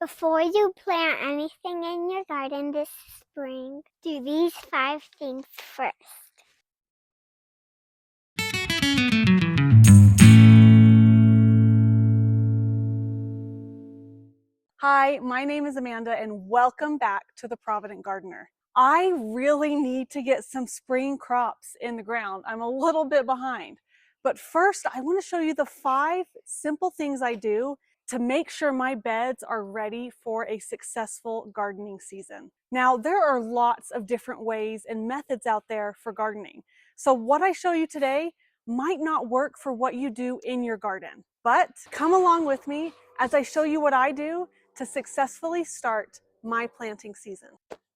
Before you plant anything in your garden this spring, do these 5 things first. Hi, my name is Amanda and welcome back to the Provident Gardener. I really need to get some spring crops in the ground. I'm a little bit behind. But first, I want to show you the 5 simple things I do to make sure my beds are ready for a successful gardening season. Now, there are lots of different ways and methods out there for gardening. So what I show you today might not work for what you do in your garden. But come along with me as I show you what I do to successfully start my planting season.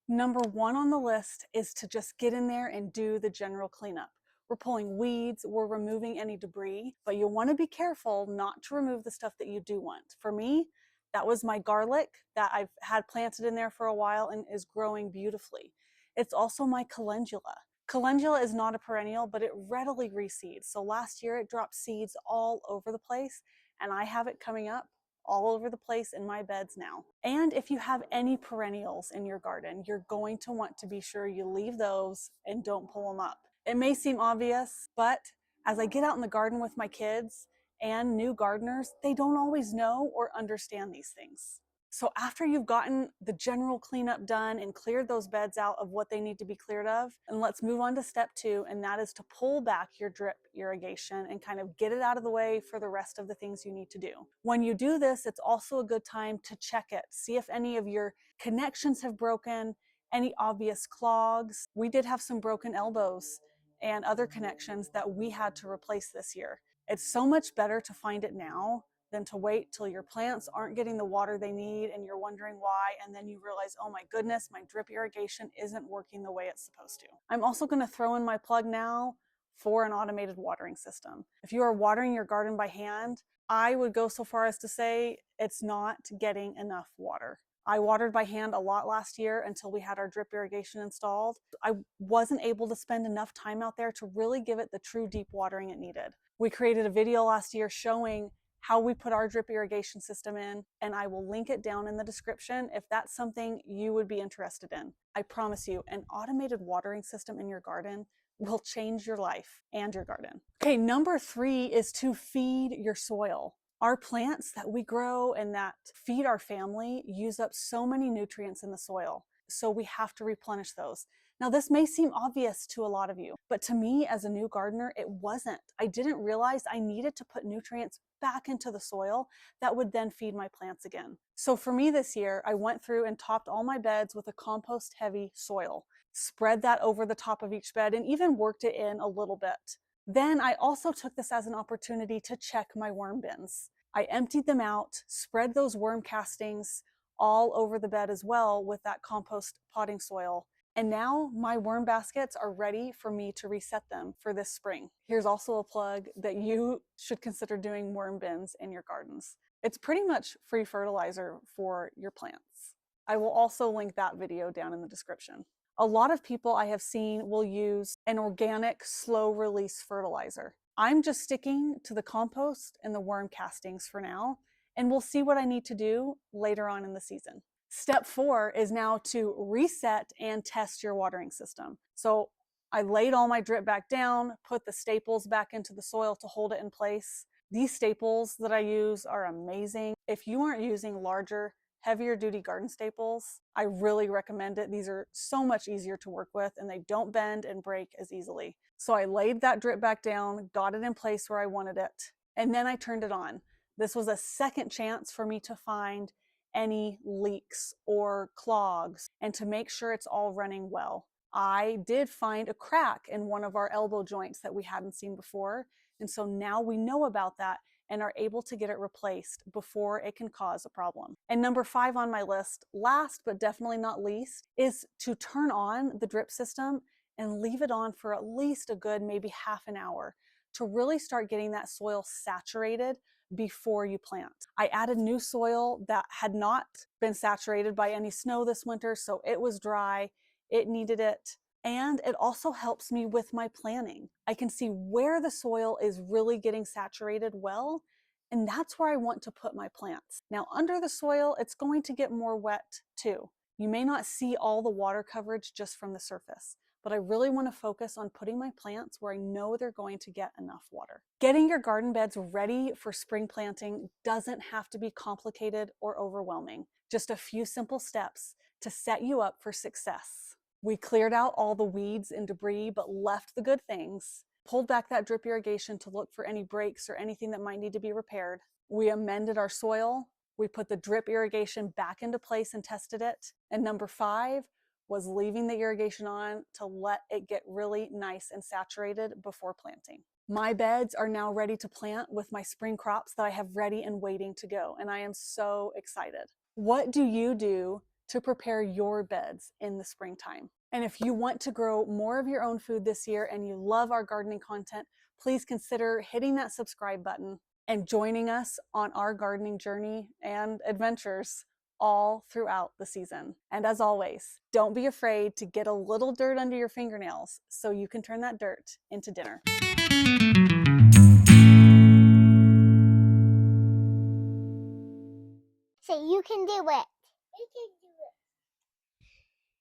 Number 1 on the list is to just get in there and do the general cleanup. We're pulling weeds, we're removing any debris, but you want to be careful not to remove the stuff that you do want. For me, that was my garlic that I've had planted in there for a while and is growing beautifully. It's also my calendula. Calendula is not a perennial, but it readily reseeds. So last year it dropped seeds all over the place, and I have it coming up all over the place in my beds now. And if you have any perennials in your garden, you're going to want to be sure you leave those and don't pull them up. It may seem obvious, but as I get out in the garden with my kids and new gardeners, they don't always know or understand these things. So after you've gotten the general cleanup done and cleared those beds out of what they need to be cleared of, and let's move on to step 2, and that is to pull back your drip irrigation and kind of get it out of the way for the rest of the things you need to do. When you do this, it's also a good time to check it, see if any of your connections have broken, any obvious clogs. We did have some broken elbows and other connections that we had to replace this year. It's so much better to find it now than to wait till your plants aren't getting the water they need and you're wondering why, and then you realize, oh my goodness, my drip irrigation isn't working the way it's supposed to. I'm also going to throw in my plug now for an automated watering system. If you are watering your garden by hand, I would go so far as to say it's not getting enough water. I watered by hand a lot last year until we had our drip irrigation installed. I wasn't able to spend enough time out there to really give it the true deep watering it needed. We created a video last year showing how we put our drip irrigation system in, and I will link it down in the description if that's something you would be interested in. I promise you, an automated watering system in your garden will change your life and your garden. Okay, number 3 is to feed your soil. Our plants that we grow and that feed our family use up so many nutrients in the soil, so we have to replenish those. Now, this may seem obvious to a lot of you, but to me as a new gardener, it wasn't. I didn't realize I needed to put nutrients back into the soil that would then feed my plants again. So for me this year, I went through and topped all my beds with a compost heavy soil, spread that over the top of each bed, and even worked it in a little bit. Then I also took this as an opportunity to check my worm bins. I emptied them out, spread those worm castings all over the bed as well with that compost potting soil. And now my worm baskets are ready for me to reset them for this spring. Here's also a plug that you should consider doing worm bins in your gardens. It's pretty much free fertilizer for your plants. I will also link that video down in the description. A lot of people I have seen will use an organic slow release fertilizer. I'm just sticking to the compost and the worm castings for now, and we'll see what I need to do later on in the season. Step 4 is now to reset and test your watering system. So I laid all my drip back down, put the staples back into the soil to hold it in place. These staples that I use are amazing. If you aren't using larger, heavier duty garden staples, I really recommend it. These are so much easier to work with and they don't bend and break as easily. So I laid that drip back down, got it in place where I wanted it, and then I turned it on. This was a second chance for me to find any leaks or clogs and to make sure it's all running well. I did find a crack in one of our elbow joints that we hadn't seen before, and so now we know about that and are able to get it replaced before it can cause a problem. And number 5 on my list, last but definitely not least, is to turn on the drip system and leave it on for at least a good maybe half an hour to really start getting that soil saturated before you plant. I added new soil that had not been saturated by any snow this winter, so it was dry, it needed it, and it also helps me with my planning. I can see where the soil is really getting saturated well, And that's where I want to put my plants. Now, under the soil, it's going to get more wet too. You may not see all the water coverage just from the surface, but I really want to focus on putting my plants where I know they're going to get enough water. Getting your garden beds ready for spring planting doesn't have to be complicated or overwhelming. Just a few simple steps to set you up for success. We cleared out all the weeds and debris, but left the good things. Pulled back that drip irrigation to look for any breaks or anything that might need to be repaired. We amended our soil. We put the drip irrigation back into place and tested it. And number 5 was leaving the irrigation on to let it get really nice and saturated before planting. My beds are now ready to plant with my spring crops that I have ready and waiting to go, and I am so excited. What do you do to prepare your beds in the springtime? And if you want to grow more of your own food this year and you love our gardening content, please consider hitting that subscribe button and joining us on our gardening journey and adventures all throughout the season. And as always, don't be afraid to get a little dirt under your fingernails so you can turn that dirt into dinner. So you can do it.